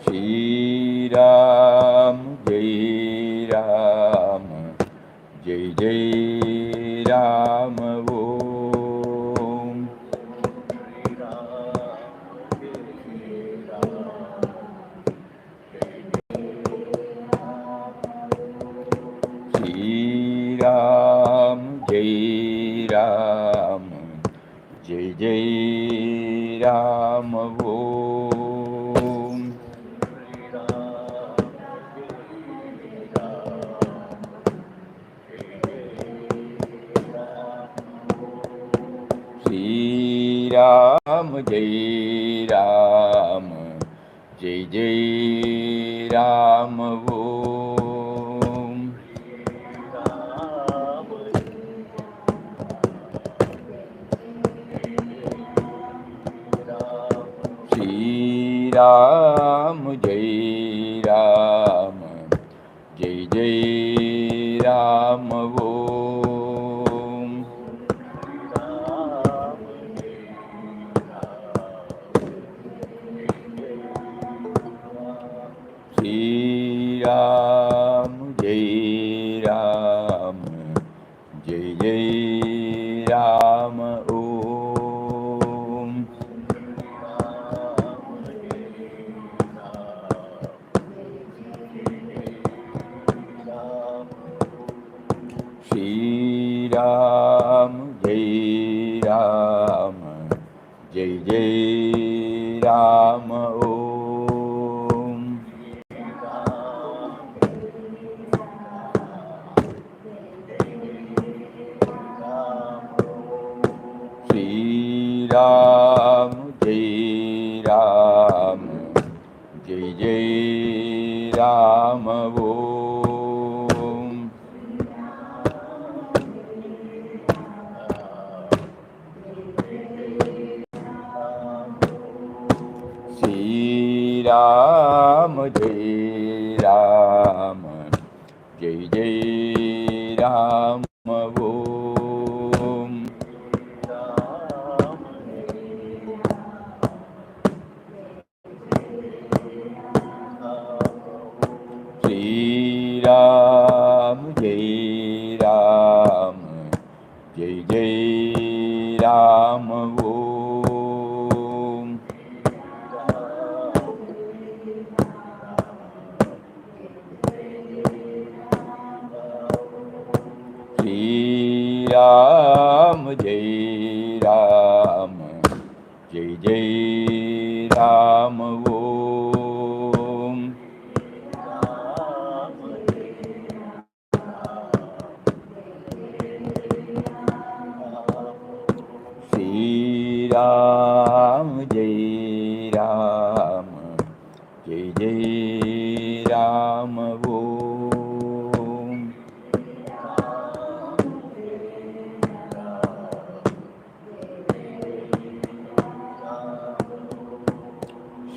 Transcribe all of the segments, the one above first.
Shri Ram, Jai Ram, Jai Jai Ram Om. Shri Ram, Jai Ram, Jai Jai Ram Om. Shri Ram, Jai Ram, Jai Jai Ram Om. Shri Ram, Jai Ram, Jai Jai Ram Om. Shri Ram, Jai Ram, Jai Jai Ram Om. Shri Ram, Jai Ram, Jai Jai Ram Om. Shri Ram, Jai Ram, Jai Jai Ram Om. Shri Ram, Jai Ram, Jai Jai Ram Om. Shri Ram, Jai Ram, Jai Jai Ram Om. Shri Ram, Jai Ram, Jai Jai Ram Om. Shri Ram, Jai Ram, Jai Jai Ram Om.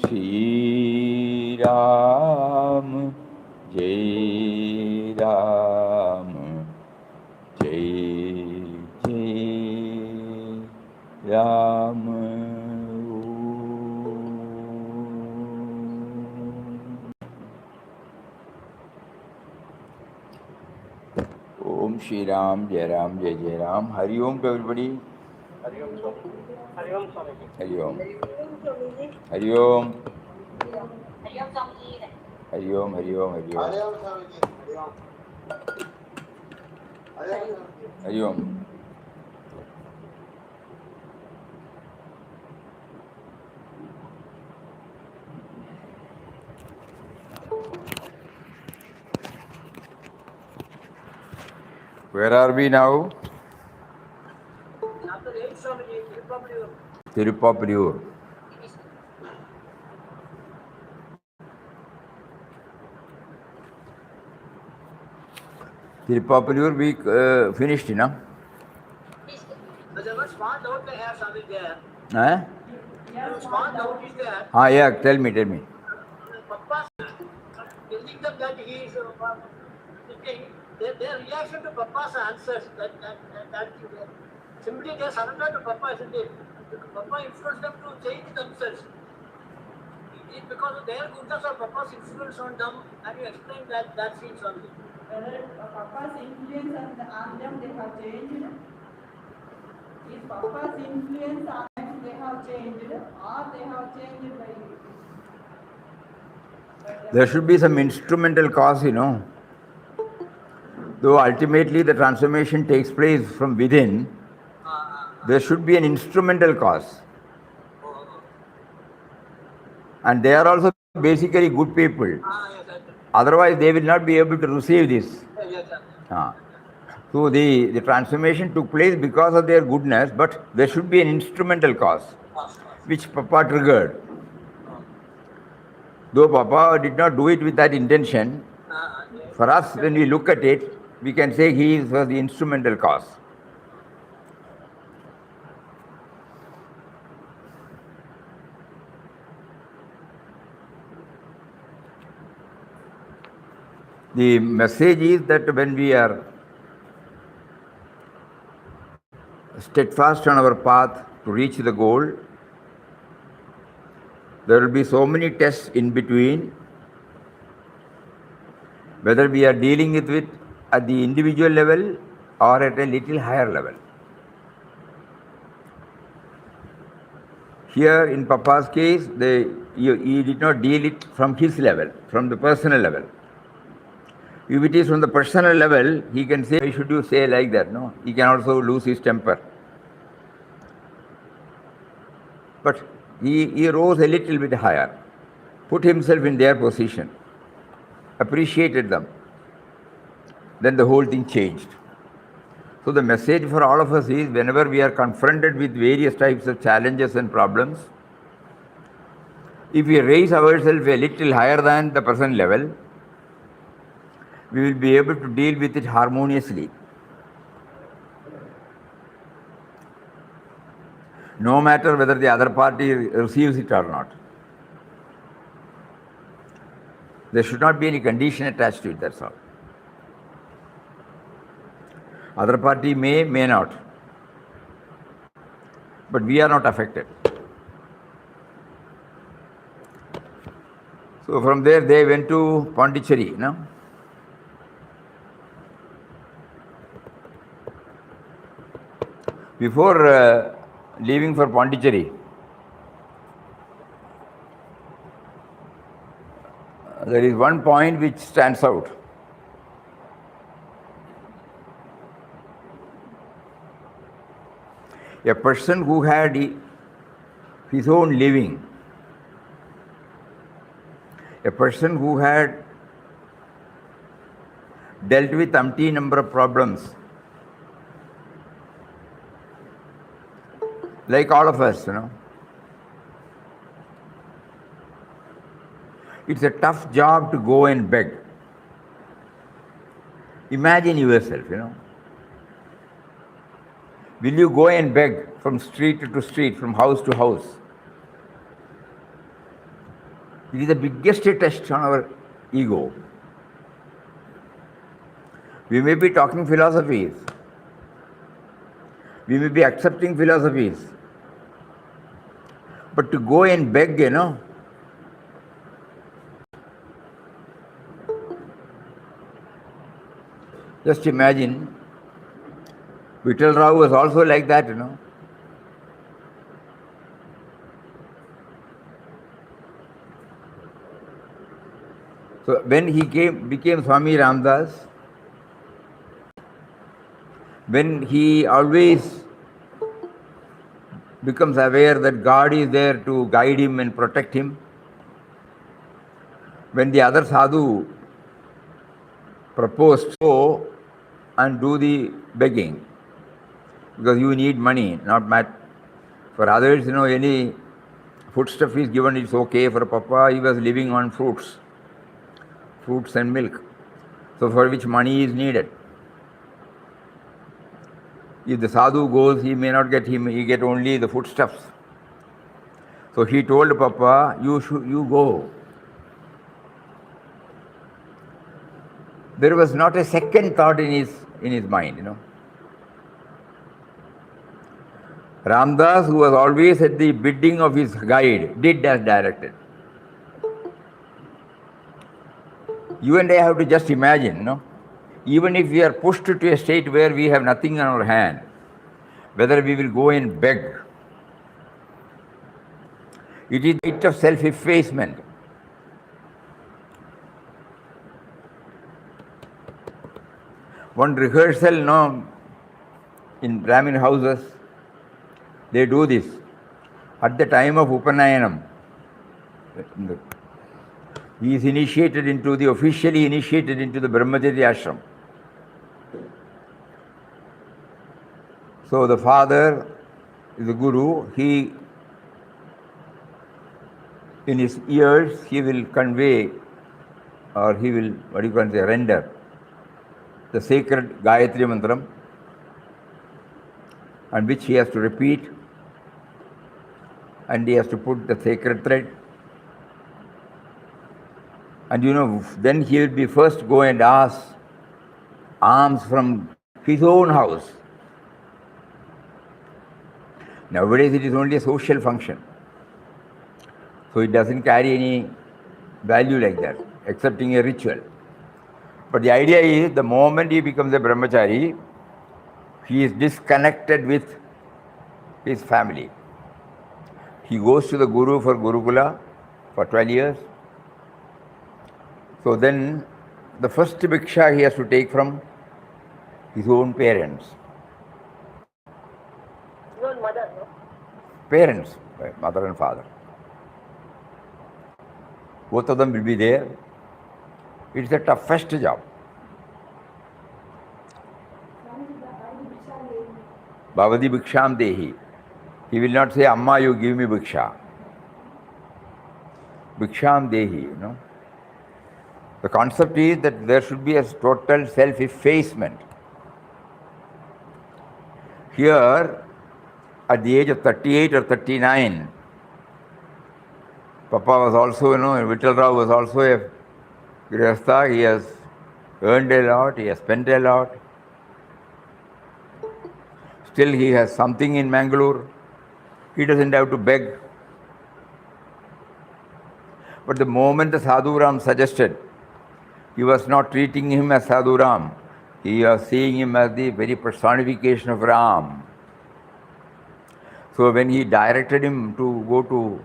Shri Ram, Jai Ram, Jai Jai Ram Om. Shri Ram, Jai Ram, Jai Jai Ram. Hari Om to everybody. Hari Om, Swami. Hari Om, Swami. Hari Om. Hari Om. Hari Om, Swami. Hari Om, Hari Om, Hari Om. Hari Om, Swami. Hari Om. Where are we now? Tirupapuriyur. Tirupapuriyur we finished, na? There's a small doubt I have, Swami, there. Huh? Small doubt is there. Ah, yeah, tell me. Papa telling them that he is Their reaction to Papa's answers, that simply they surrender to Papa, isn't it? Papa influenced them to change themselves. It's because of their goodness or Papa's influence on them, and you explain that scene only. Whether Papa's influence on them they have changed, is Papa's influence on them they have changed, or they have changed by you? There should be some instrumental cause, Though ultimately the transformation takes place from within, there should be an instrumental cause. And they are also basically good people. Yes, Otherwise, they will not be able to receive this. yes, So the transformation took place because of their goodness, but there should be an instrumental cause, which Papa triggered. Though Papa did not do it with that intention, for us, when we look at it, we can say he was the instrumental cause. The message is that when we are steadfast on our path to reach the goal, there will be so many tests in between, whether we are dealing with it at the individual level or at a little higher level. Here in Papa's case, he did not deal it from his level, from the personal level. If it is from the personal level, he can say, why should you say like that? No, he can also lose his temper. But he rose a little bit higher, put himself in their position, appreciated them. Then the whole thing changed. So the message for all of us is, whenever we are confronted with various types of challenges and problems, if we raise ourselves a little higher than the present level, we will be able to deal with it harmoniously. No matter whether the other party receives it or not. There should not be any condition attached to it, that's all. Other party may not. But we are not affected. So from there they went to Pondicherry, no? Before leaving for Pondicherry, there is one point which stands out. A person who had his own living, a person who had dealt with umpteen number of problems, like all of us, It's a tough job to go and beg. Imagine yourself, Will you go and beg from street to street, from house to house? It is the biggest test on our ego. We may be talking philosophies. We may be accepting philosophies. But to go and beg, just imagine, Vittal Rao was also like that, So when he became Swami Ramdas, when he always becomes aware that God is there to guide him and protect him, when the other sadhu proposed to go and do the begging, because you need money, not matter. For others, any foodstuff is given, it's okay. For Papa, he was living on fruits and milk, so for which money is needed. If the sadhu goes, he may not get him, he get only the foodstuffs. So he told Papa, you go. There was not a second thought in his mind, Ramdas, who was always at the bidding of his guide, did as directed. You and I have to just imagine, even if we are pushed to a state where we have nothing on our hand, whether we will go and beg. It is the act of self-effacement. One rehearsal, in Brahmin houses, they do this. At the time of upanayanam, he is officially initiated into the brahmachari ashram. So the father is the guru. He, in his ears, he will convey, or he will, render the sacred Gayatri Mantram, and which he has to repeat, and he has to put the sacred thread. And then he will be first go and ask alms from his own house. Nowadays it is only a social function. So it doesn't carry any value like that, excepting a ritual. But the idea is, the moment he becomes a brahmachari, he is disconnected with his family. He goes to the guru for Gurukula for 12 years. So then the first bhiksha he has to take from his own parents. His own mother, no? Parents, mother and father. Both of them will be there. It's the toughest job. Bhavati bhiksham dehi. He will not say, Amma, you give me bhiksha. Bhiksham dehi, The concept is that there should be a total self-effacement. Here, at the age of 38 or 39, Papa was also, Vittal Rao was also a grihastha. He has earned a lot, he has spent a lot. Still he has something in Mangalore. He doesn't have to beg. But the moment the Sadhu Ram suggested, he was not treating him as Sadhu Ram. He was seeing him as the very personification of Ram. So when he directed him to go to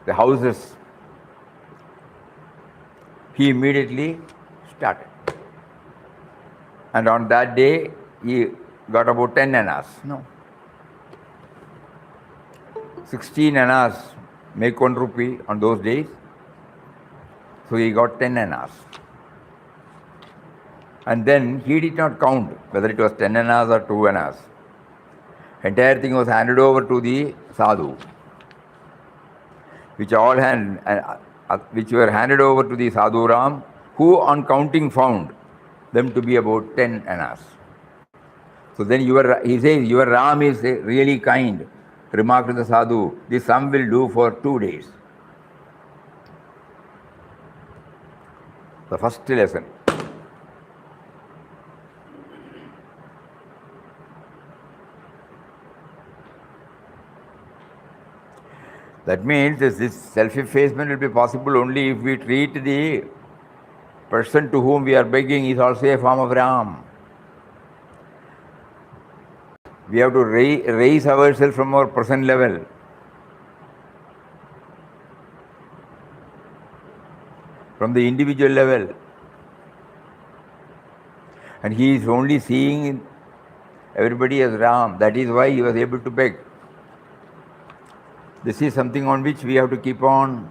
the houses, he immediately started. And on that day, he got about 10 annas. 16 annas make 1 rupee on those days. So he got 10 annas. And then he did not count whether it was 10 annas or 2 annas. Entire thing was handed over to the sadhu, which were handed over to the Sadhu Ram, who on counting found them to be about 10 annas. So then he says, your Ram is really kind. Remarked to the Sadhu, this sum will do for 2 days. The first lesson. That means this self-effacement will be possible only if we treat the person to whom we are begging is also a form of Ram. We have to raise ourselves from our present level. From the individual level. And he is only seeing everybody as Ram. That is why he was able to beg. This is something on which we have to keep on,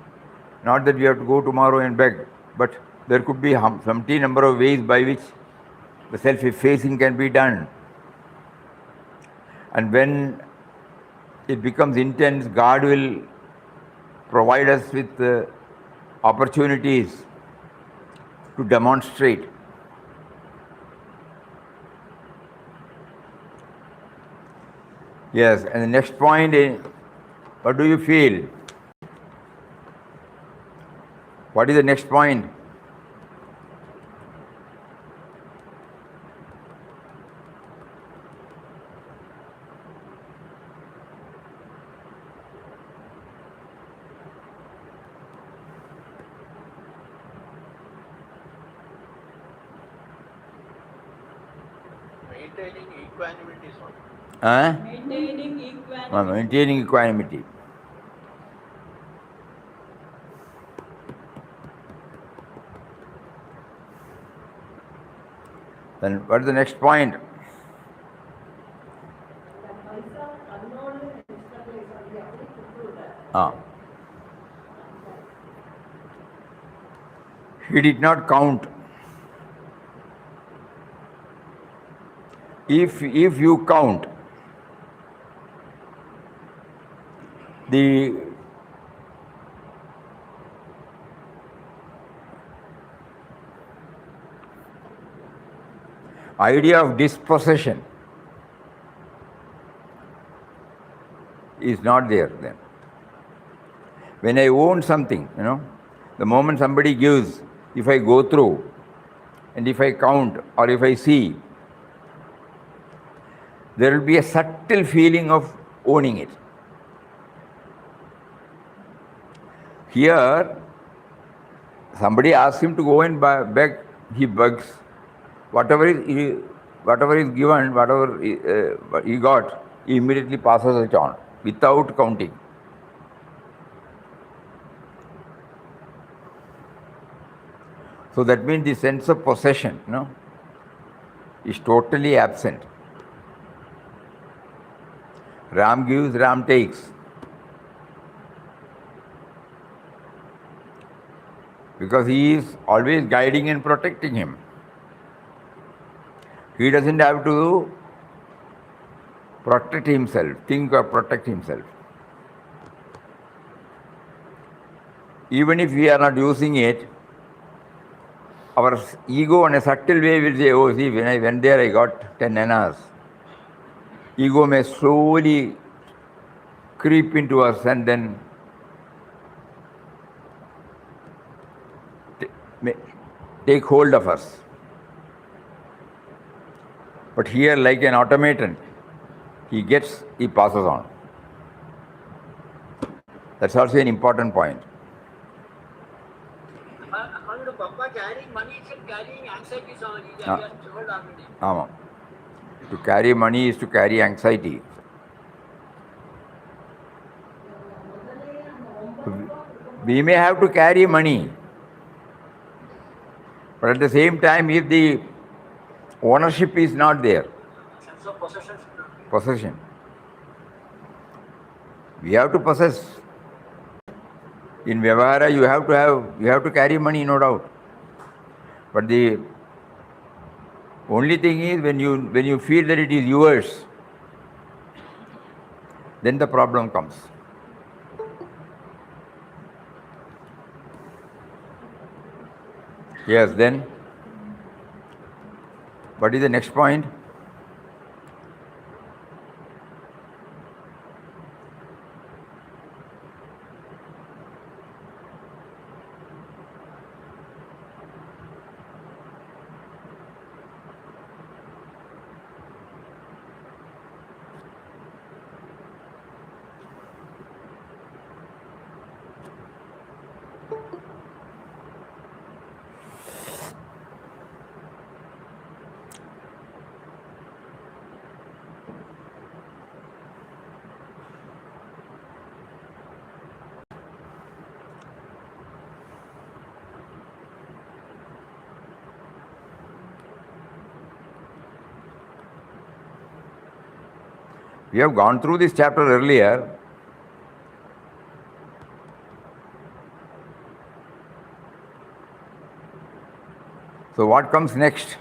not that we have to go tomorrow and beg, but there could be some number of ways by which the self-effacing can be done. And when it becomes intense, God will provide us with opportunities to demonstrate. Yes, and the next point is, what do you feel? What is the next point? Maintaining equanimity is one. Maintaining equanimity. Maintaining equanimity. Then what is the next point? He did not count. If you count, the idea of dispossession is not there then. When I own something, the moment somebody gives, if I go through and if I count or if I see, there will be a subtle feeling of owning it. Here, somebody asks him to go and beg, he begs. Whatever is given, whatever he got, he immediately passes it on without counting. So that means the sense of possession, is totally absent. Ram gives, Ram takes. Because he is always guiding and protecting him. He doesn't have to protect himself, think or protect himself. Even if we are not using it, our ego in a subtle way will say, oh, see, when I went there, I got 10 annas. Ego may slowly creep into us and then take hold of us. But here, like an automaton, he passes on. That's also an important point. According to Papa, carrying money is carrying anxiety. So he has told already. Amma. To carry money is to carry anxiety. We may have to carry money, but at the same time, if the ownership is not there, Sense of possession. Possession. We have to possess. In Vyavahara, you have to carry money, no doubt. But the only thing is when you feel that it is yours, then the problem comes. Yes, then what is the next point? We have gone through this chapter earlier. So what comes next?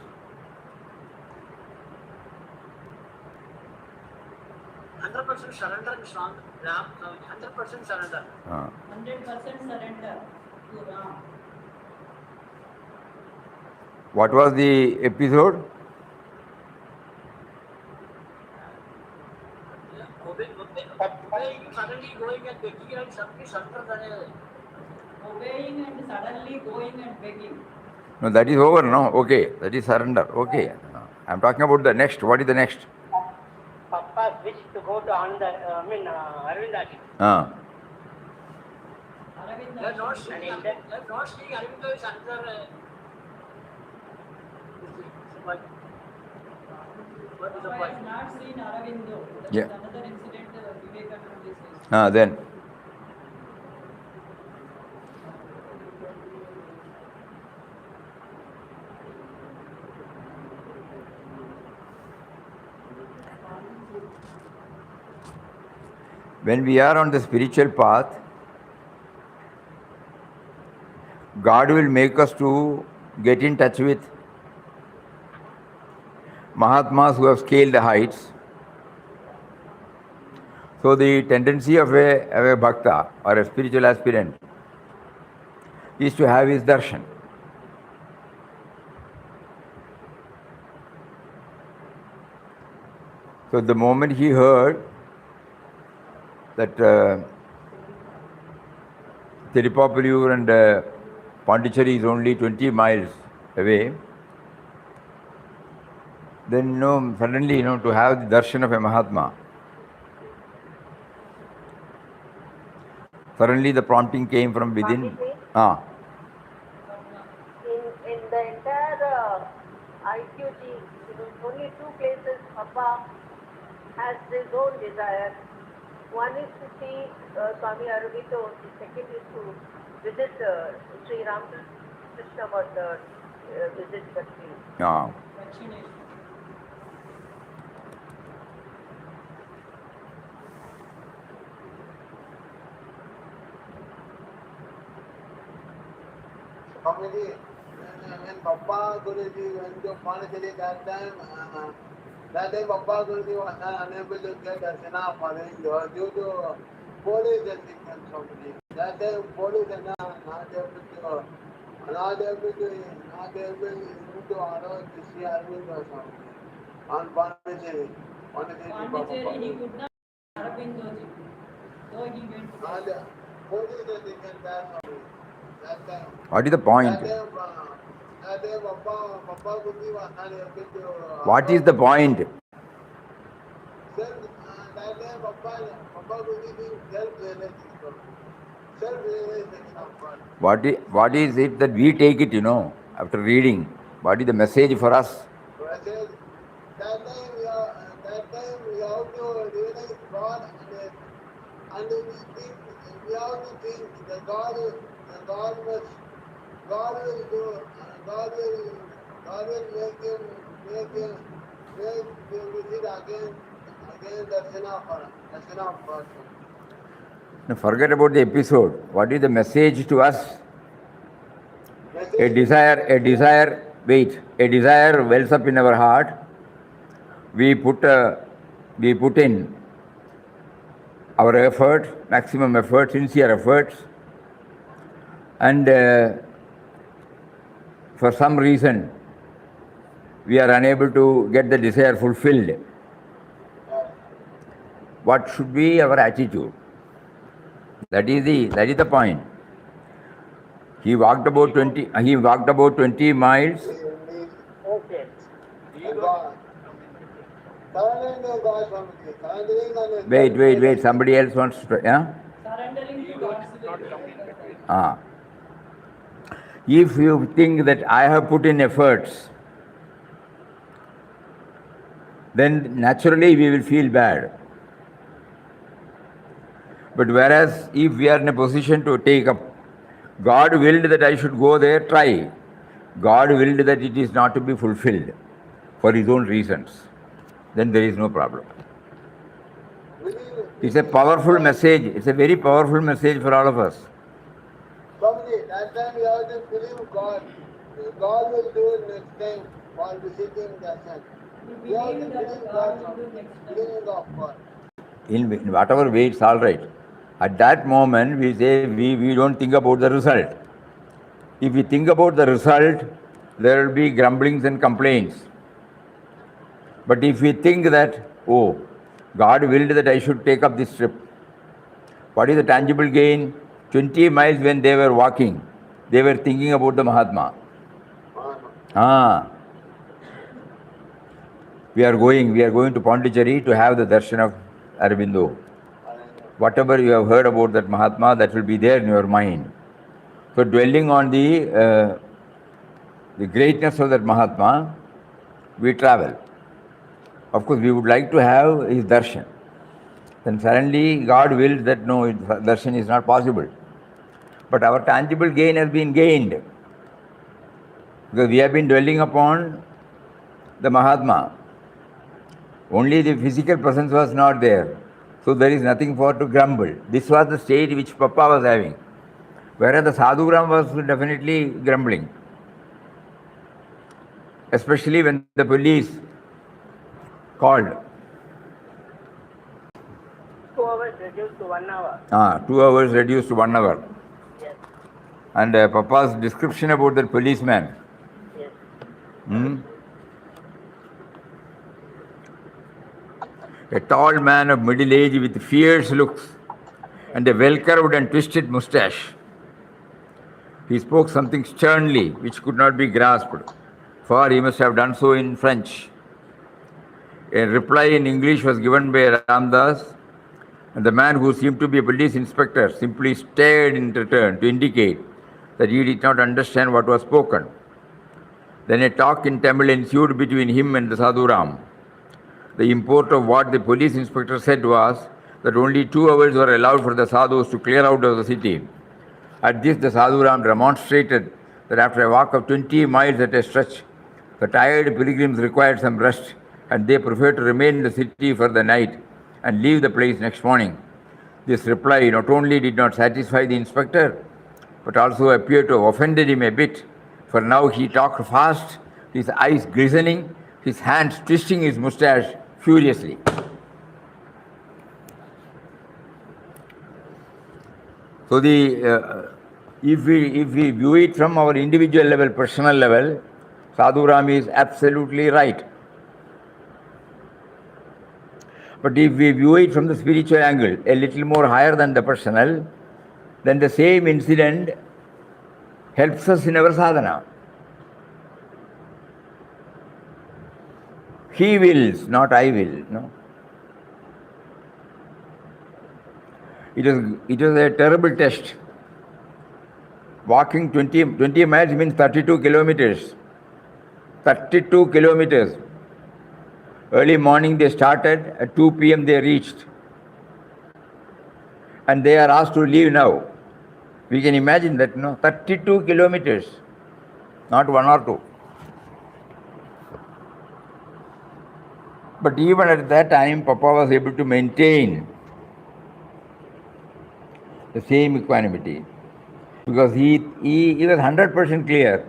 Surrender is strong. 100% surrender. 100% surrender to Ram. What was the episode? Obeying, suddenly going and begging and suddenly surrender. Obeying and suddenly going and begging. No, that is over now. Okay, that is surrender. Okay. I am talking about the next. What is the next? Papa's wish to go to Auribindo Ashram. They are not seeing Auribindo is another. What is the I point? have not seen Auribindo. That Yeah. is another incident Vivekananda says. Then when we are on the spiritual path, God will make us to get in touch with Mahatmas who have scaled the heights. So the tendency of a bhakta or a spiritual aspirant is to have his darshan. So the moment he heard that Tirupapaliyur and Pondicherry is only 20 miles away, then suddenly to have the darshan of a Mahatma. Suddenly the prompting came from within. Swamiji, in the entire IQG, only two places Papa has his own desire. One is to see Swami Auribindo, the second is to visit Sri Ramakrishna Mata, visit Bhakti. Vaccination. Swamiji, when Papa Guruji went to Pondicherry that time Papa Guruji was unable to get darshana for him due to police restrictions. Swamiji. That time police are not able to allow to see Auribindo Swamiji on Pondicherry. Pondicherry, he could not see Auribindoji. So he went. Police restrictions there, Swamiji. That time. What is the point? That day Papa Guruji was not able to. What is the point? Sir, that day Papa Guruji did self-realization. Self-realization of God. What is it that we take it, after reading? What is the message for us? That time we have to realize God and we have to think that God will do, God will make him visit again darshana of God. Now forget about the episode. What is the message to us? A desire wells up in our heart. We put in our effort, maximum effort, sincere efforts, and for some reason we are unable to get the desire fulfilled. What should be our attitude? That is the point. He walked about 20 miles. Okay. God. Surrendering God, Swamiji. Wait. Somebody else wants to. Yeah? Surrendering to God's will. If you think that I have put in efforts, then naturally we will feel bad. But whereas if we are in a position to take up, God willed that I should go there, try. God willed that it is not to be fulfilled for His own reasons. Then there is no problem. It's a powerful message. It's a very powerful message for all of us. Swamiji, that time we have to believe God. God will do it next time while visiting darshan. We have to believe God, Swamiji. Believing of God. In whatever way, it's all right. At that moment, we say we don't think about the result. If we think about the result, there will be grumblings and complaints. But if we think that, God willed that I should take up this trip, what is the tangible gain? 20 miles when they were walking, they were thinking about the Mahatma. We are going to Pondicherry to have the darshan of Auribindo. Whatever you have heard about that Mahatma, that will be there in your mind. So dwelling on the greatness of that Mahatma, we travel. Of course, we would like to have his darshan. Then suddenly God wills that no, darshan is not possible. But our tangible gain has been gained. Because we have been dwelling upon the Mahatma. Only the physical presence was not there. So there is nothing for to grumble. This was the state which Papa was having. Whereas the sadhugram was definitely grumbling. Especially when the police called. 2 hours reduced to 1 hour. 2 hours reduced to 1 hour. Yes. And Papa's description about that policeman. Yes. A tall man of middle age with fierce looks and a well-curved and twisted moustache. He spoke something sternly which could not be grasped, for he must have done so in French. A reply in English was given by Ramdas, and the man, who seemed to be a police inspector, simply stared in return to indicate that he did not understand what was spoken. Then a talk in Tamil ensued between him and the Sadhuram. The import of what the police inspector said was that only 2 hours were allowed for the sadhus to clear out of the city. At this, the Sadhuram demonstrated that after a walk of 20 miles at a stretch, the tired pilgrims required some rest, and they preferred to remain in the city for the night and leave the place next morning. This reply not only did not satisfy the inspector, but also appeared to have offended him a bit, for now he talked fast, his eyes glistening, his hands twisting his moustache furiously. So if we view it from our individual level, personal level, Sadhuram is absolutely right. But if we view it from the spiritual angle, a little more higher than the personal, then the same incident helps us in our sadhana. He wills, not I will. No. It was a terrible test. Walking 20 miles means 32 kilometers. 32 kilometers. Early morning they started, at 2 p.m. they reached. And they are asked to leave now. We can imagine that, no? 32 kilometers, not 1 or 2. But even at that time, Papa was able to maintain the same equanimity, because he was 100% clear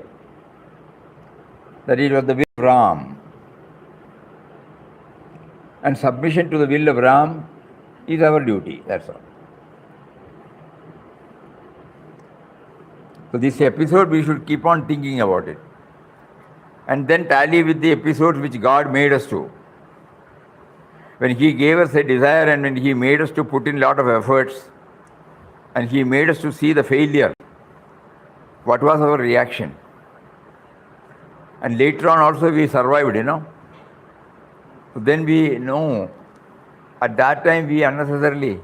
that it was the will of Ram. And submission to the will of Ram is our duty, that's all. So this episode, we should keep on thinking about it. And then tally with the episodes which God made us to. When He gave us a desire and when He made us to put in a lot of efforts and He made us to see the failure, what was our reaction? And later on also we survived, So then we know, at that time we unnecessarily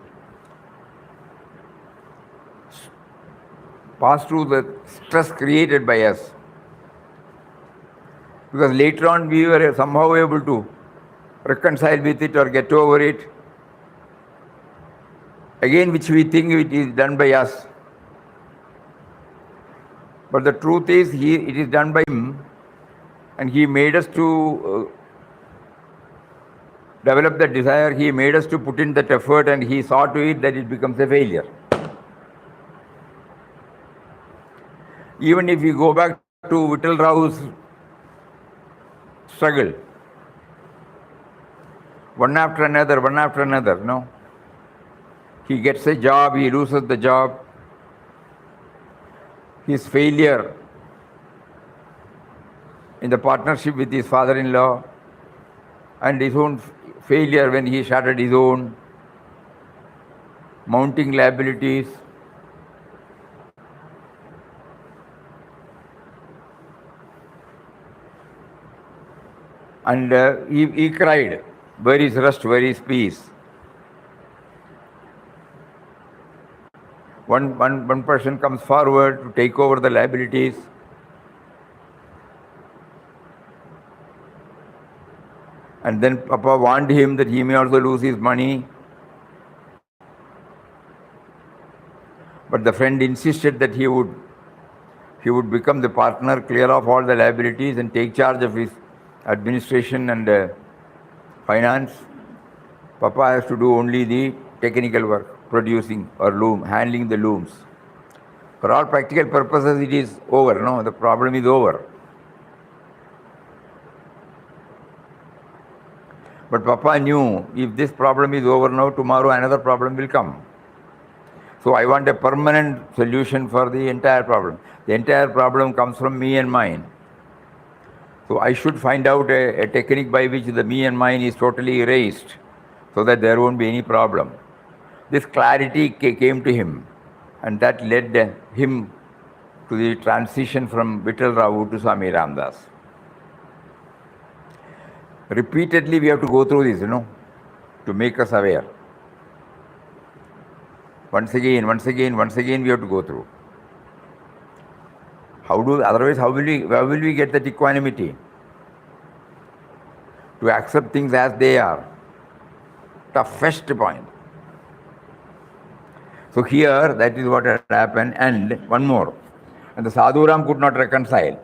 passed through the stress created by us. Because later on we were somehow able to reconcile with it or get over it. Again, which we think it is done by us. But the truth is, it is done by Him, and He made us to develop that desire, He made us to put in that effort, and He saw to it that it becomes a failure. Even if we go back to Vittal Rao's struggle, one after another, no? He gets a job, he loses the job. His failure in the partnership with his father-in-law, and his own failure when he started his own, mounting liabilities. And he cried, where is rest, where is peace? One person comes forward to take over the liabilities. And then Papa warned him that he may also lose his money. But the friend insisted that he would become the partner, clear off all the liabilities and take charge of his administration and finance. Papa has to do only the technical work, producing or handling the looms. For all practical purposes, it is over. No, the problem is over. But Papa knew if this problem is over now, tomorrow another problem will come. So I want a permanent solution for the entire problem. The entire problem comes from me and mine. So I should find out a technique by which the me and mine is totally erased so that there won't be any problem. This clarity came to him, and that led him to the transition from Vittal Rao to Swami Ramdas. Repeatedly we have to go through this, to make us aware. Once again, we have to go through. Otherwise, how will we get that equanimity? To accept things as they are. Toughest point. So here, that is what had happened. And one more. And the Sadhu Ram could not reconcile.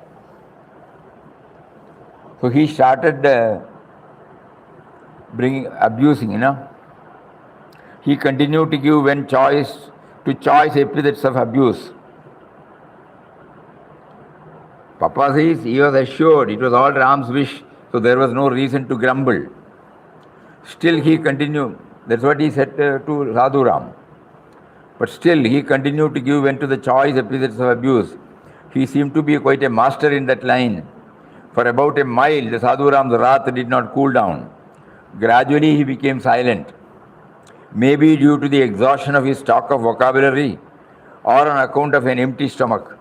So he started abusing, He continued to give choice epithets of abuse. Papa says he was assured it was all Ram's wish, so there was no reason to grumble. Still he continued, that's what he said to Sadhu Ram. But still he continued to give vent to the choice epithets of abuse. He seemed to be quite a master in that line. For about a mile, the Sadhu Ram's wrath did not cool down. Gradually he became silent. Maybe due to the exhaustion of his stock of vocabulary, or on account of an empty stomach.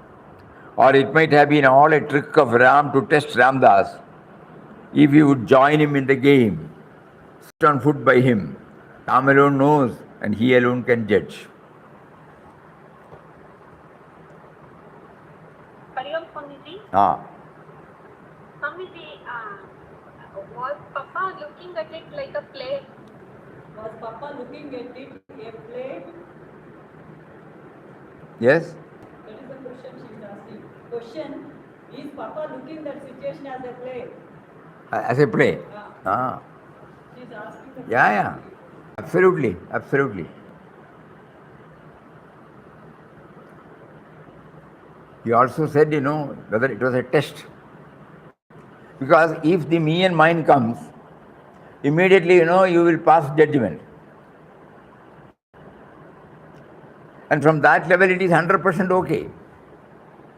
Or it might have been all a trick of Ram to test Ramdas, if he would join him in the game, sit on foot by him. Ram alone knows, and he alone can judge. Hariom Swamiji. Swamiji, was Papa looking at it like a play? Was Papa looking at it a play? Yes? That is the question she is asking. Question, is Papa looking that situation as a play? As a play? She is asking the Yeah. Absolutely. He also said, whether it was a test. Because if the me and mine comes, immediately, you will pass judgment. And from that level, it is 100% okay.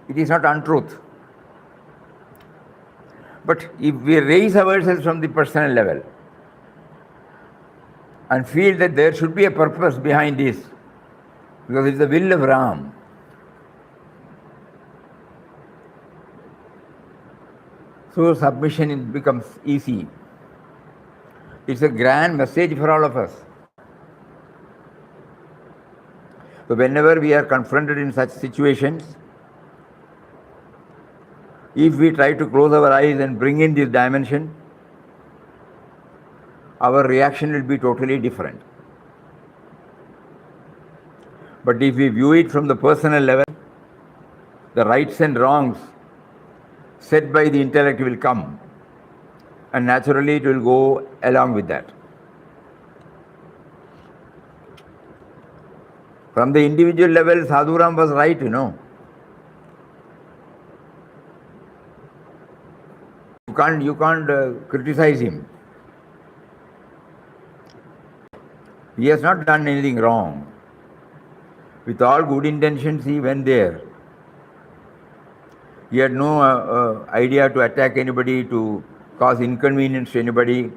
It is not untruth. But if we raise ourselves from the personal level and feel that there should be a purpose behind this, because it's the will of Ram, so submission becomes easy. It's a grand message for all of us. So whenever we are confronted in such situations, if we try to close our eyes and bring in this dimension, our reaction will be totally different. But if we view it from the personal level, the rights and wrongs set by the intellect will come, and naturally it will go along with that. From the individual level, Sadhu Ram was right, You can't criticize him. He has not done anything wrong. With all good intentions, he went there. He had no idea to attack anybody, to cause inconvenience to anybody.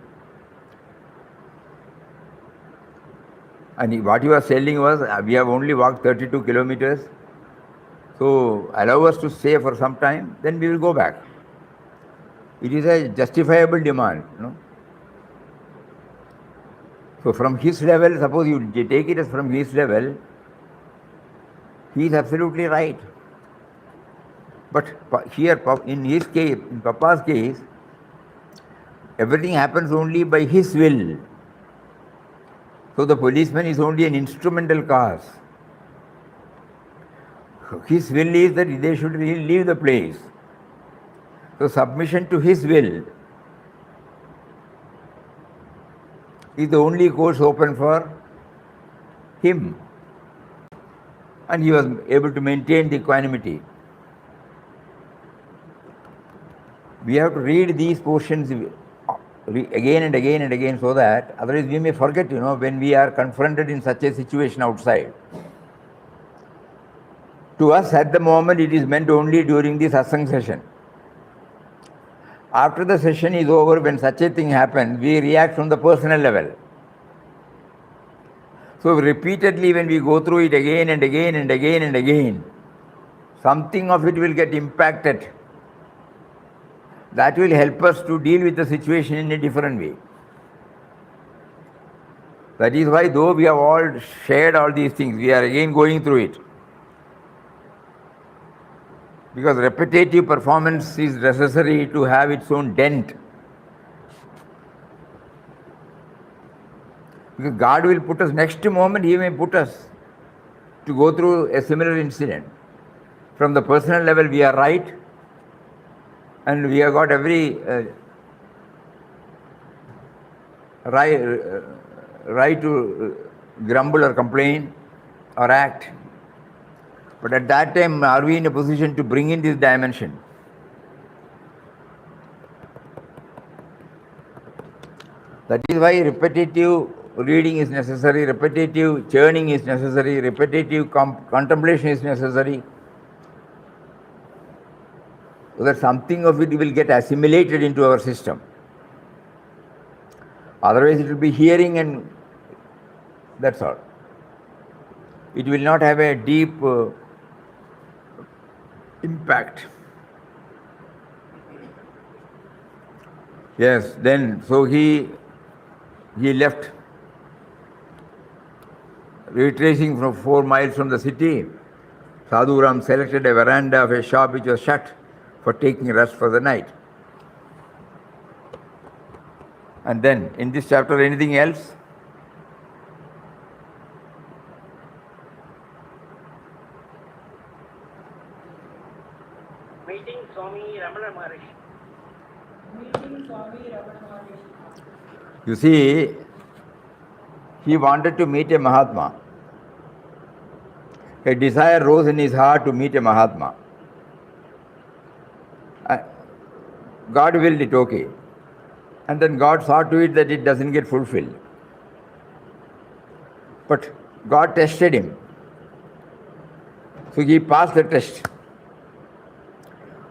And what he was telling was, we have only walked 32 kilometers, so allow us to stay for some time, then we will go back. It is a justifiable demand, So from his level, suppose you take it as from his level, he is absolutely right. But here, in his case, in Papa's case, Everything happens only by his will. So the policeman is only an instrumental cause. His will is that they should leave the place. So submission to his will is the only course open for him. And he was able to maintain the equanimity. We have to read these portions again and again and again, so that otherwise we may forget, when we are confronted in such a situation outside. To us at the moment it is meant only during the satsang session. After the session is over, when such a thing happens, we react from the personal level. So repeatedly when we go through it again and again and again and again, something of it will get impacted. That will help us to deal with the situation in a different way. That is why, though we have all shared all these things, we are again going through it. Because repetitive performance is necessary to have its own dent. Because God will put us, next moment He may put us to go through a similar incident. From the personal level we are right, and we have got every right to grumble or complain or act. But at that time, are we in a position to bring in this dimension? That is why repetitive reading is necessary, repetitive churning is necessary, repetitive contemplation is necessary, so that something of it will get assimilated into our system. Otherwise it will be hearing and that's all. It will not have a deep impact. Yes, then so he left, retracing from 4 miles from the city. Sadhu Ram selected a veranda of a shop which was shut for taking rest for the night. And then, in this chapter, anything else? Meeting Swami Ramana Maharishi. You see, he wanted to meet a Mahatma. A desire rose in his heart to meet a Mahatma. God willed it, okay. And then God saw to it that it doesn't get fulfilled. But God tested him. So he passed the test.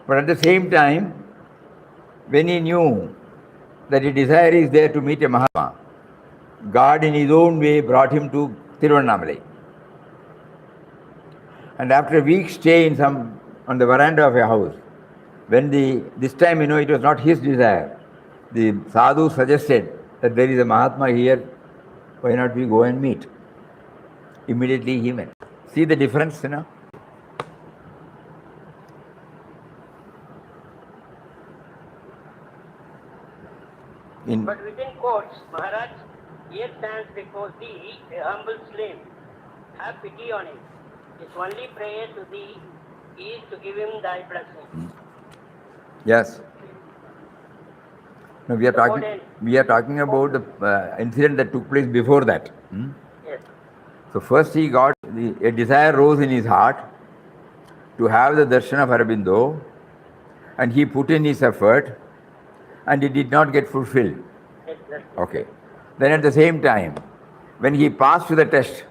But at the same time, when he knew that a desire is there to meet a Mahatma, God in his own way brought him to Tiruvannamalai. And after a week's stay on the veranda of a house, when this time, it was not his desire. The sadhu suggested that there is a Mahatma here, why not we go and meet? Immediately he went. See the difference, But within quotes, Maharaj, here stands before thee a humble slave. Have pity on him. His only prayer to thee is to give him thy blessing. Yes. No, we are talking about the incident that took place before that. Yes. So first he got, a desire rose in his heart to have the darshan of Auribindo, and he put in his effort, and it did not get fulfilled. Yes, Okay. Then at the same time, when he passed to the test,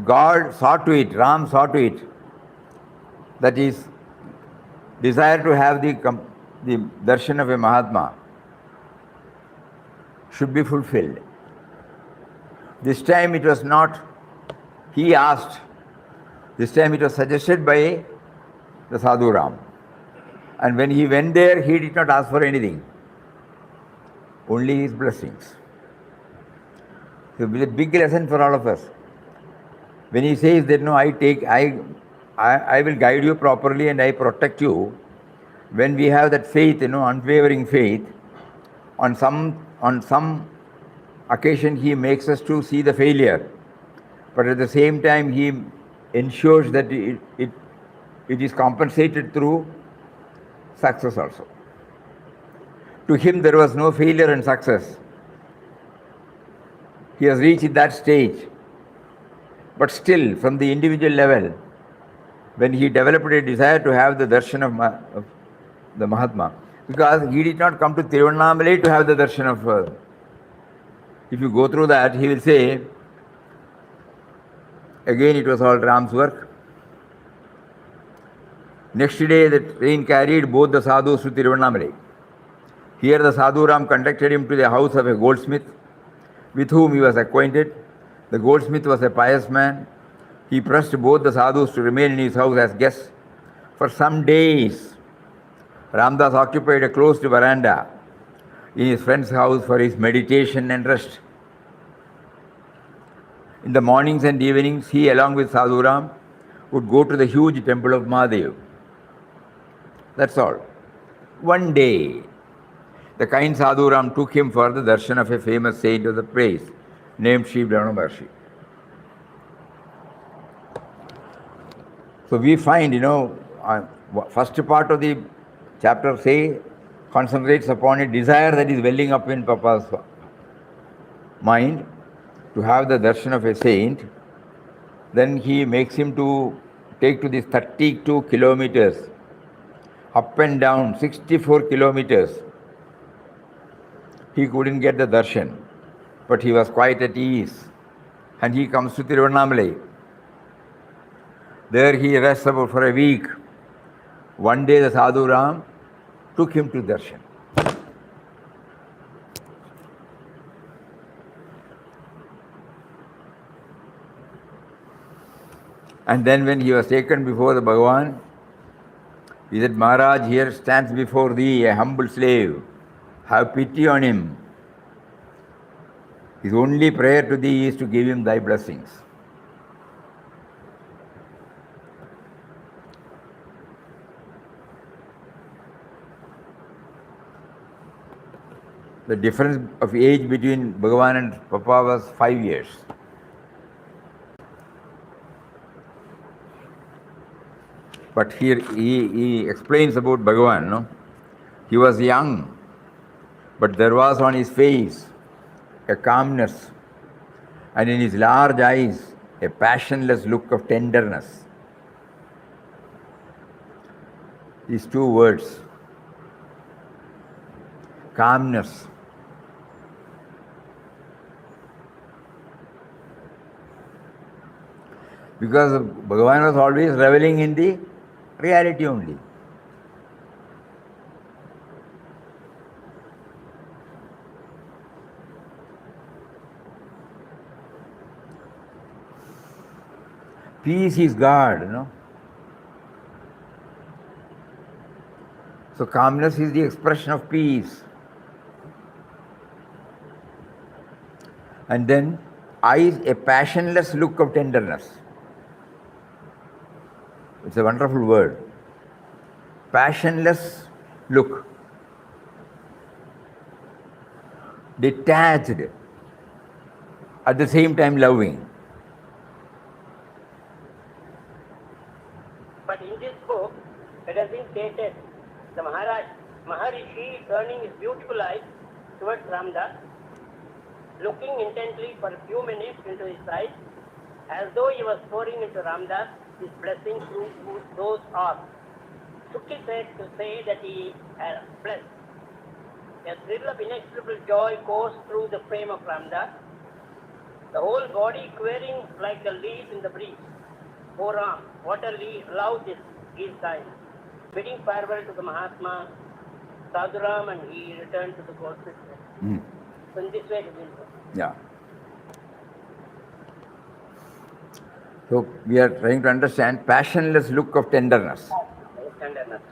God saw to it, Ram saw to it, that his desire to have the darshan of a Mahatma should be fulfilled. This time it was not he asked, this time it was suggested by the Sadhu Ram. And when he went there, he did not ask for anything, only his blessings. So it is a big lesson for all of us. When he says that, no, I will guide you properly and I protect you, when we have that faith, unwavering faith, on some occasion he makes us to see the failure, but at the same time he ensures that it is compensated through success also. To him there was no failure and success. He has reached that stage. But still, from the individual level, when he developed a desire to have the darshan of the Mahatma, because he did not come to Tiruvannamalai to have the darshan of. If you go through that, he will say, again it was all Ram's work. Next day, the train carried both the sadhus to Tiruvannamalai. Here, the sadhu Ram conducted him to the house of a goldsmith, with whom he was acquainted. The goldsmith was a pious man. He pressed both the sadhus to remain in his house as guests. For some days, Ramdas occupied a closed veranda in his friend's house for his meditation and rest. In the mornings and evenings, he, along with Sadhu Ram, would go to the huge temple of Mahadev. That's all. One day, the kind Sadhu Ram took him for the darshan of a famous saint of the place named Sri Brahmachari. So we find, first part of the chapter concentrates upon a desire that is welling up in Papa's mind to have the darshan of a saint. Then he makes him to take to these 32 kilometers, up and down, 64 kilometers. He couldn't get the darshan, but he was quite at ease. And he comes to Tiruvannamalai. There he rests about for a week. One day the Sadhu Ram took him to darshan. And then when he was taken before the Bhagavan, he said, Maharaj, here stands before thee a humble slave. Have pity on him. His only prayer to thee is to give him thy blessings. The difference of age between Bhagavan and Papa was 5 years. But here he explains about Bhagavan. No? He was young, but there was on his face a calmness, and in his large eyes a passionless look of tenderness. These two words, calmness. Because Bhagavan was always reveling in the reality only. Peace is God, So calmness is the expression of peace. And then eyes, a passionless look of tenderness. It's a wonderful word. Passionless look. Detached, at the same time loving. But in this book, it has been stated, the Maharishi turning his beautiful eyes towards Ramdas, looking intently for a few minutes into his eyes, as though he was pouring into Ramdas his blessing through those eyes. Sukhi said to say that he had blessed. A thrill of inexplicable joy coursed through the frame of Ramdas, the whole body quivering like a leaf in the breeze. O Ram, what a love this is thine. Bidding farewell to the Mahatma, Sadhu Ram, and he returned to the goldsmith. So in this way it will go. Yeah. So we are trying to understand passionless look of tenderness. Tenderness.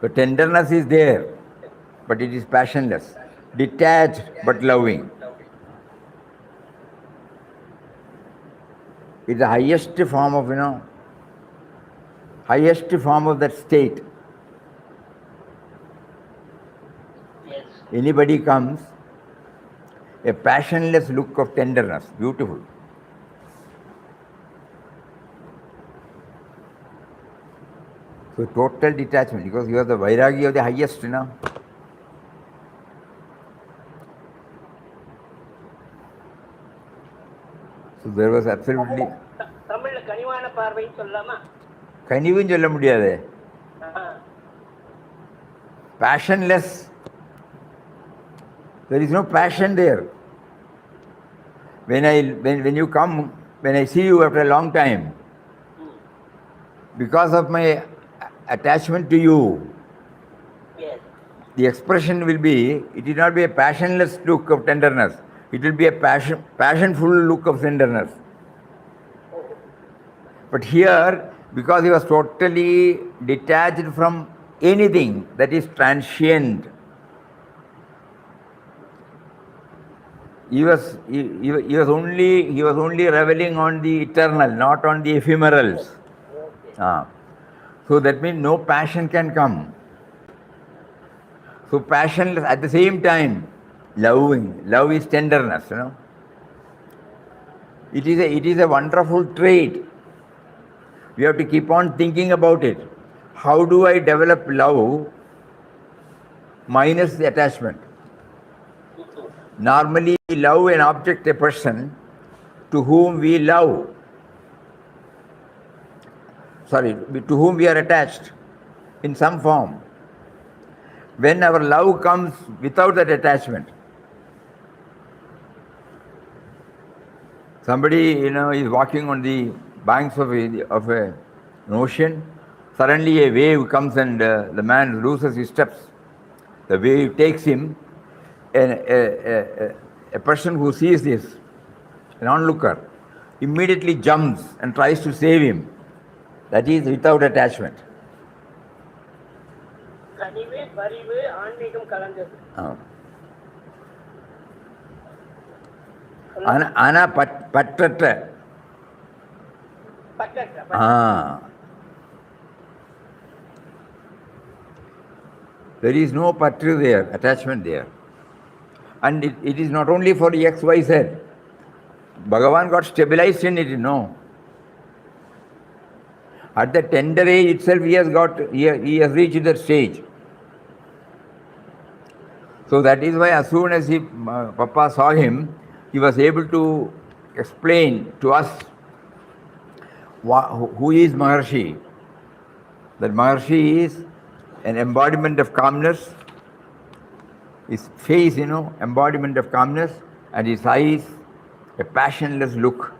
The tenderness is there, but it is passionless, detached but loving. It's the highest form of, highest form of that state. Yes. Anybody comes, a passionless look of tenderness, beautiful. So total detachment, because you are the vairagi of the highest, you know. So there was absolutely தமிழ்ல கனிவான பார்வைன்னு சொல்லலாமா? கனிவும் சொல்ல முடியாது. Passionless. There is no passion there. When you come, when I see you after a long time, because of my attachment to you, Yes. the expression will be, it will not be a passionless look of tenderness. It will be a passionful look of tenderness. But here, because he was totally detached from anything that is transient, he was only reveling on the eternal, not on the ephemerals. Okay. So that means no passion can come. So passionless at the same time, love is tenderness, you know. It is a wonderful trait. We have to keep on thinking about it. How do I develop love minus the attachment? Normally, we love an object, a person to whom we love. Sorry, to whom we are attached in some form. When our love comes without that attachment, somebody, you know, is walking on the banks of an ocean. Suddenly a wave comes and the man loses his steps. The wave takes him. A person who sees this, an onlooker, immediately jumps and tries to save him. That is without attachment. கனிவே பரிவு ஆன்மீகம் கலந்தது. ஆனா பற்றற்ற. There is no patru there, attachment there. And it is not only for X, Y, Z. Bhagavan got stabilized in it, you know. At the tender age itself, he has reached that stage. So that is why as soon as Papa saw him, he was able to explain to us who is Maharshi. That Maharshi is an embodiment of calmness. His face, you know, embodiment of calmness, and his eyes, a passionless look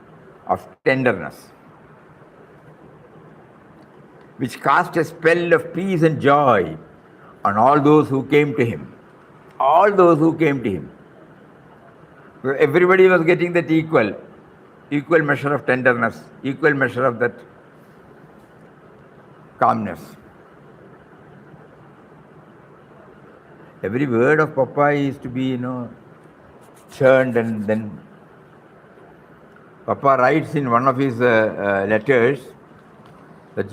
of tenderness, which cast a spell of peace and joy on all those who came to him. All those who came to him. Everybody was getting that equal measure of tenderness, equal measure of that calmness. Every word of Papa is to be, you know, churned, and then Papa writes in one of his letters that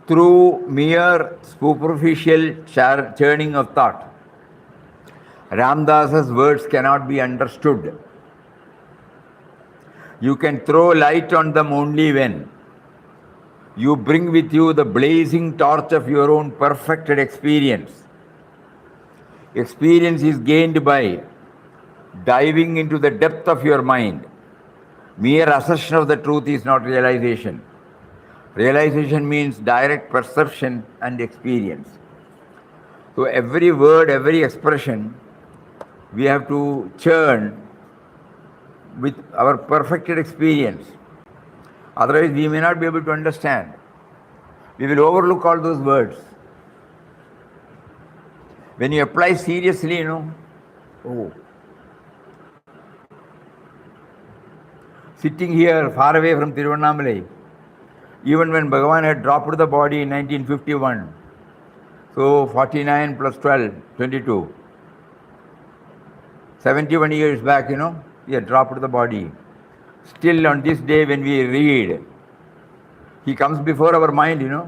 through mere superficial churning of thought, Ramdas's words cannot be understood. You can throw light on them only when you bring with you the blazing torch of your own perfected experience. Experience is gained by diving into the depth of your mind. Mere assertion of the truth is not realization. Realization means direct perception and experience. So every word, every expression, we have to churn with our perfected experience. Otherwise, we may not be able to understand. We will overlook all those words. When you apply seriously, you know, sitting here far away from Tiruvannamalai, even when Bhagavan had dropped the body in 1951, so 49 plus 12, 22, 71 years back, you know, he had dropped the body. Still on this day when we read, he comes before our mind, you know.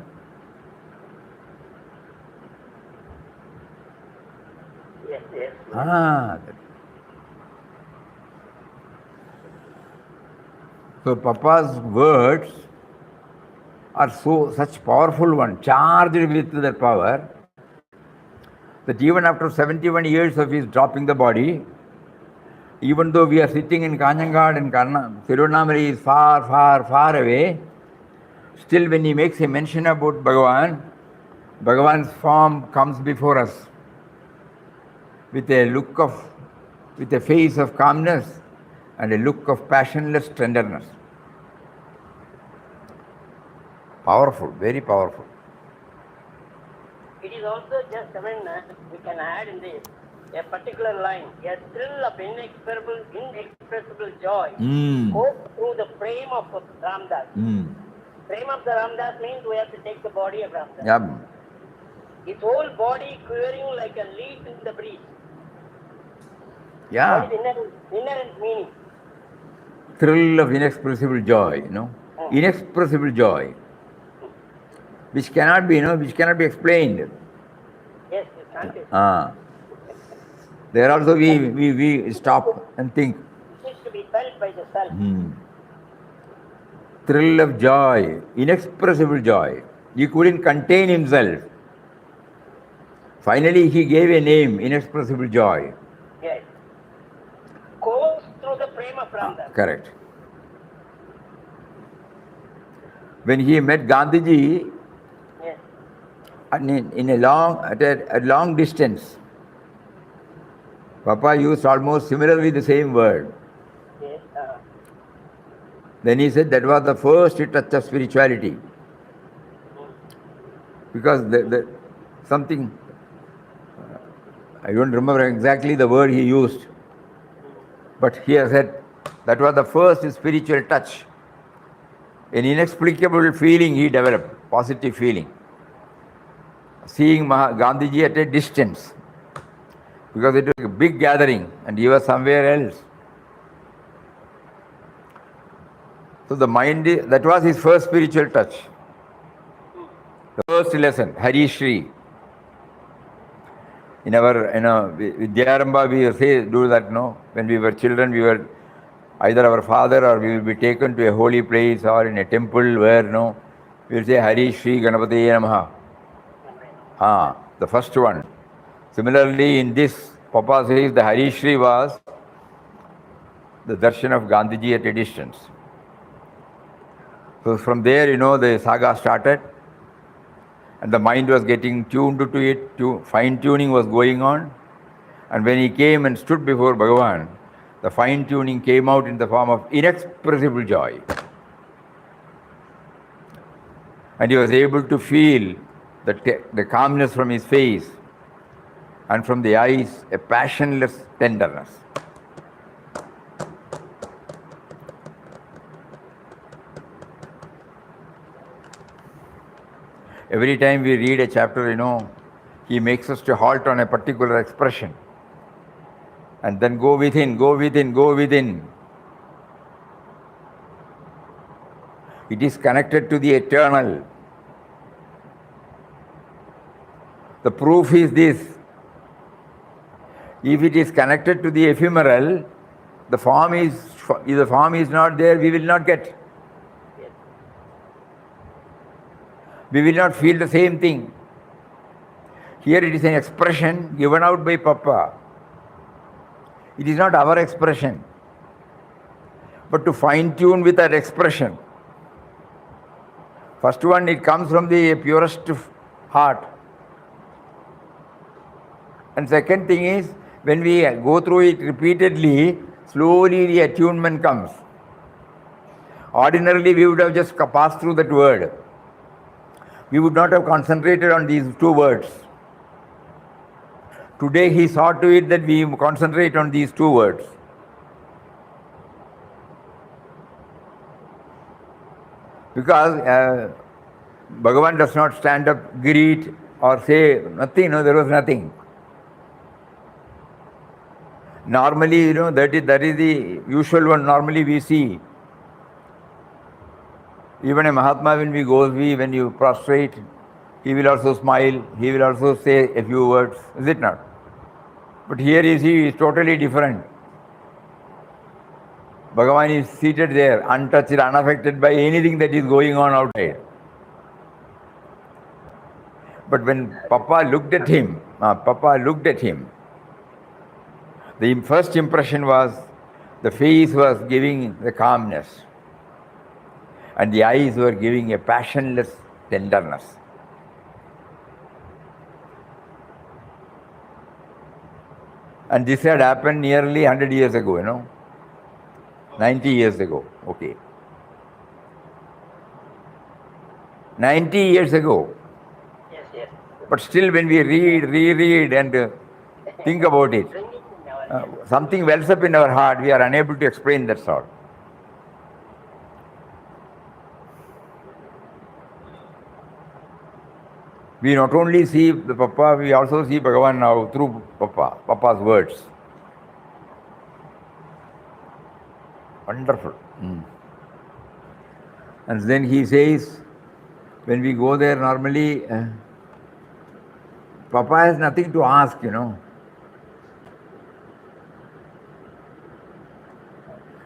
Yes, yes. Ah. So Papa's words are such powerful ones, charged with that power, that even after 71 years of his dropping the body, even though we are sitting in Kanhangad and Tirunamari is far, far, far away, still when he makes a mention about Bhagavan, Bhagavan's form comes before us with a face of calmness and a look of passionless tenderness. Powerful, very powerful. It is also just, we can add in this a particular line, a thrill of inexpressible joy goes through the frame of Ramdas. Frame of the Ramdas means we have to take the body of Ramdas. Yep. His whole body quivering like a leaf in the breeze. Yeah. What is inherent meaning? Thrill of inexpressible joy, inexpressible joy, which cannot be, which cannot be explained. Yes, you can't. There also we stop and think. It needs to be felt by the self. Thrill of joy, inexpressible joy. He couldn't contain himself. Finally, he gave a name, inexpressible joy. Yes. Goes through the frame of Ramdas. Correct. When he met Gandhiji, Yes. in a long distance, Papa used almost similarly the same word. Yes. Then he said that was the first touch of spirituality. Because something, I don't remember exactly the word he used, but he has said that was the first spiritual touch. An inexplicable feeling he developed, positive feeling. Seeing Gandhiji at a distance, because it was a big gathering and he was somewhere else. So the mind, that was his first spiritual touch. The first lesson, Hari Shri. In our, Vidyarambha, we do that, when we were children, we were either our father or we will be taken to a holy place or in a temple where, we will say Hari Shri Ganapati Namaha. The first one. Similarly, in this, Papa says the Hari Shri was the darshan of Gandhiji at a distance. So from there, the saga started and the mind was getting tuned to it, fine-tuning was going on. And when he came and stood before Bhagavan, the fine-tuning came out in the form of inexpressible joy. And he was able to feel the calmness from his face and from the eyes, a passionless tenderness. Every time we read a chapter, he makes us to halt on a particular expression and then go within, go within, go within. It is connected to the eternal. The proof is this. If it is connected to the ephemeral, the form is not there, we will not get. We will not feel the same thing. Here it is an expression given out by Papa. It is not our expression, but to fine-tune with that expression. First one, it comes from the purest heart. And second thing is, when we go through it repeatedly, slowly the attunement comes. Ordinarily, we would have just passed through that word. We would not have concentrated on these two words. Today, he saw to it that we concentrate on these two words. Because Bhagavan does not stand up, greet, or say nothing, there was nothing. Normally, that is the usual one, normally we see. Even a Mahatma, when you prostrate, he will also smile, he will also say a few words, is it not? But here you see, it's totally different. Bhagavan is seated there, untouched, unaffected by anything that is going on outside. But when Papa looked at him, the first impression was the face was giving the calmness, and the eyes were giving a passionless tenderness. And this had happened nearly 100 years ago, 90 years ago, okay. 90 years ago. Yes. But still when we reread and think about it, something wells up in our heart, we are unable to explain that sort. We not only see the Papa, we also see Bhagavan now through Papa's words. Wonderful. And then he says, when we go there normally, Papa has nothing to ask,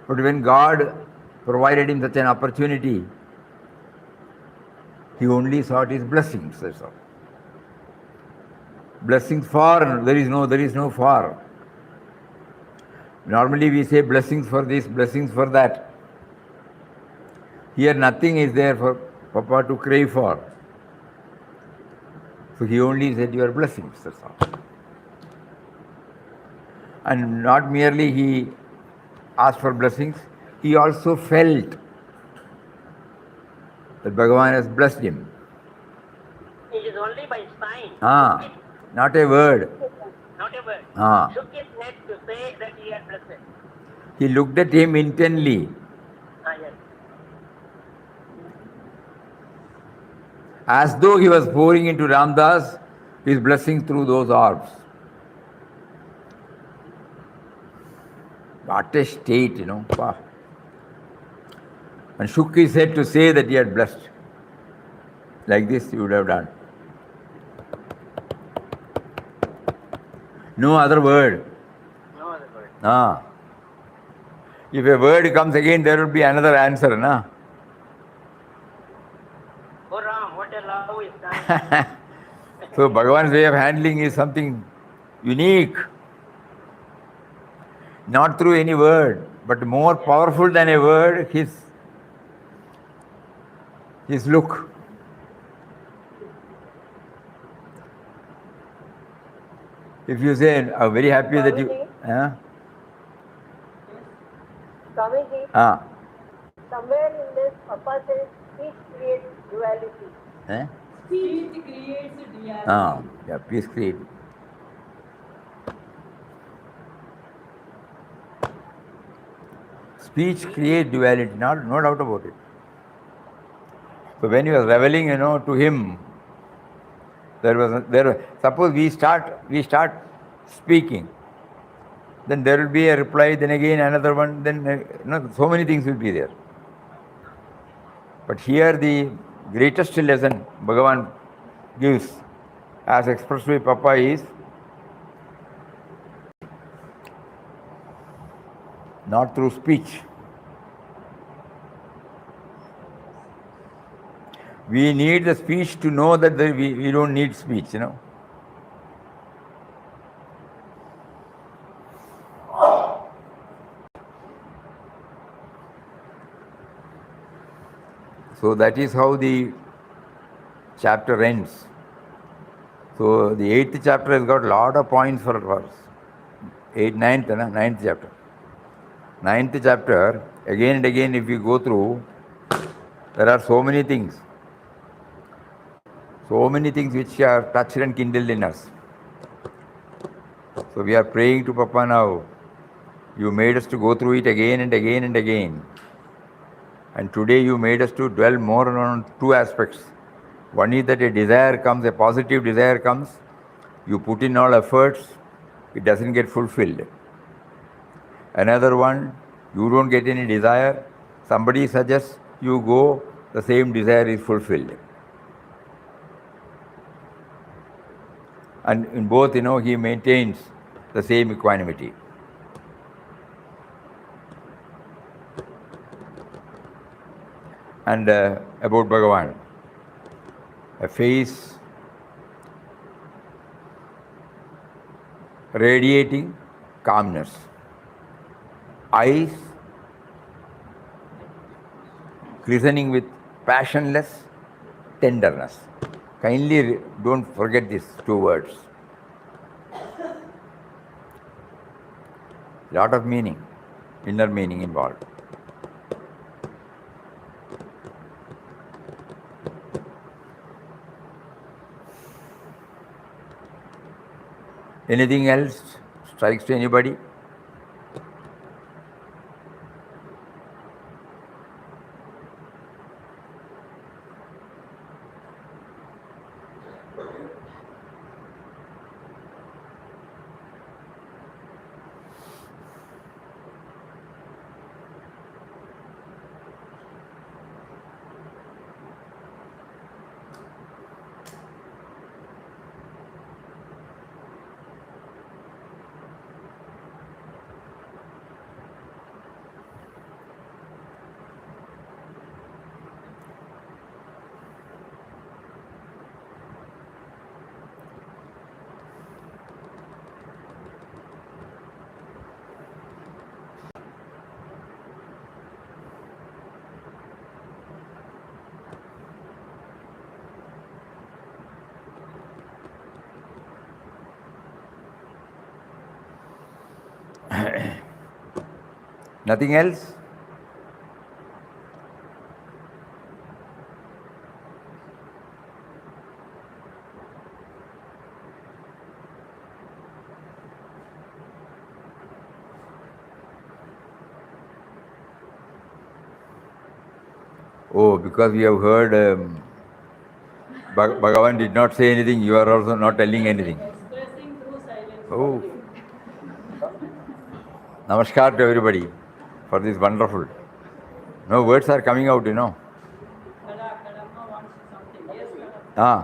But when God provided him such an opportunity, he only sought his blessings, that's all. Blessings for, there is no for. Normally we say blessings for this, blessings for that. Here nothing is there for Papa to crave for. So he only said your blessings, that's all. And not merely he asked for blessings, he also felt that Bhagavan has blessed him. It is only by sign. Not a word. Not a word. Shook his neck to say that he had blessed. He looked at him intently. Yes. As though he was pouring into Ramdas his blessings through those orbs. What a state, Wow. And shook his head to say that he had blessed. Like this he would have done. No other word. No other word. If a word comes again, there will be another answer, na? Oh Ram, what a love is done. So Bhagavan's way of handling is something unique. Not through any word, but more powerful than a word, his look. If you say, I'm very happy that you... Swamiji, somewhere in this, Papa says, speech creates duality. Speech creates duality. Please create. Speech creates duality, no doubt about it. So when he was reveling, to him, suppose we start speaking, then there will be a reply, then again another one, then so many things will be there. But here the greatest lesson Bhagavan gives, as expressed by Papa, is not through speech. We need the speech to know that we don't need speech, So that is how the chapter ends. So the 8th chapter has got a lot of points for us. 9th chapter. 9th chapter, again and again if we go through, there are so many things. So many things which are touched and kindled in us. So we are praying to Papa now. You made us to go through it again and again and again. And today you made us to dwell more on two aspects. One is that a desire comes, a positive desire comes. You put in all efforts, it doesn't get fulfilled. Another one, you don't get any desire. Somebody suggests, you go, the same desire is fulfilled. And in both, he maintains the same equanimity. And about Bhagavan, a face radiating calmness, eyes glistening with passionless tenderness. Kindly don't forget these two words. Lot of meaning, inner meaning involved. Anything else strikes to anybody? Nothing else? Oh, because we have heard Bhagavan did not say anything, you are also not telling anything. Expressing through silence. Oh. Namaskar to everybody for this wonderful. No words are coming out, you know. Kadamma wants something. Yes, Kadamma. Ah.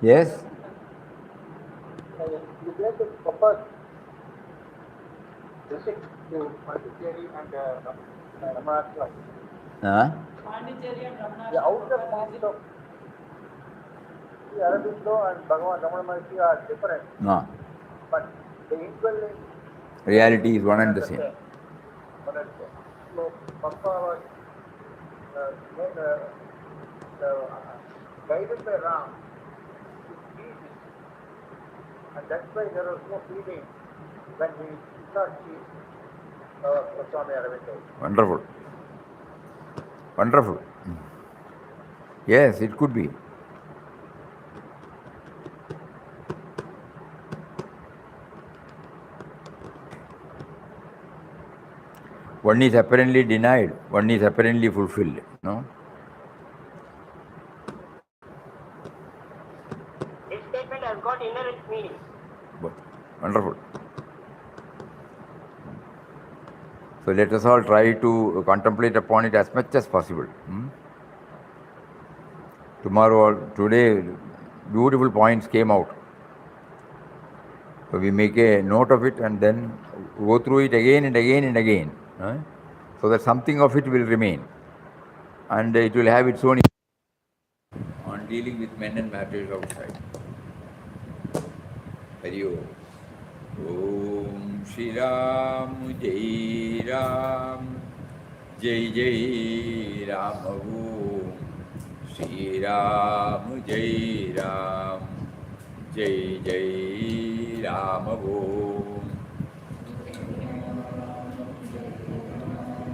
Yes? You get the purpose. Visit to Pondicherry and Ramanathapuram. Ah? Pondicherry and Ramanathapuram. The outer forms of Auribindo and Bhagavan Ramana Maharshi are different, No. but the equal Reality is one and the same. So, Papa was guided by Ram to see this. And that's why there was no feeling when we did not see Swami Auribindo. Wonderful. Wonderful. Yes, it could be. One is apparently denied, one is apparently fulfilled. No? This statement has got inherent meaning. Wonderful. So let us all try to contemplate upon it as much as possible. Today, beautiful points came out. So we make a note of it and then go through it again and again and again. So that something of it will remain. And it will have its own on dealing with men and matters outside. Hari Om. Om Shri Ram Jai Ram Jai Jai Ram Om Shri Ram Jai Ram Jai Jai Ram Om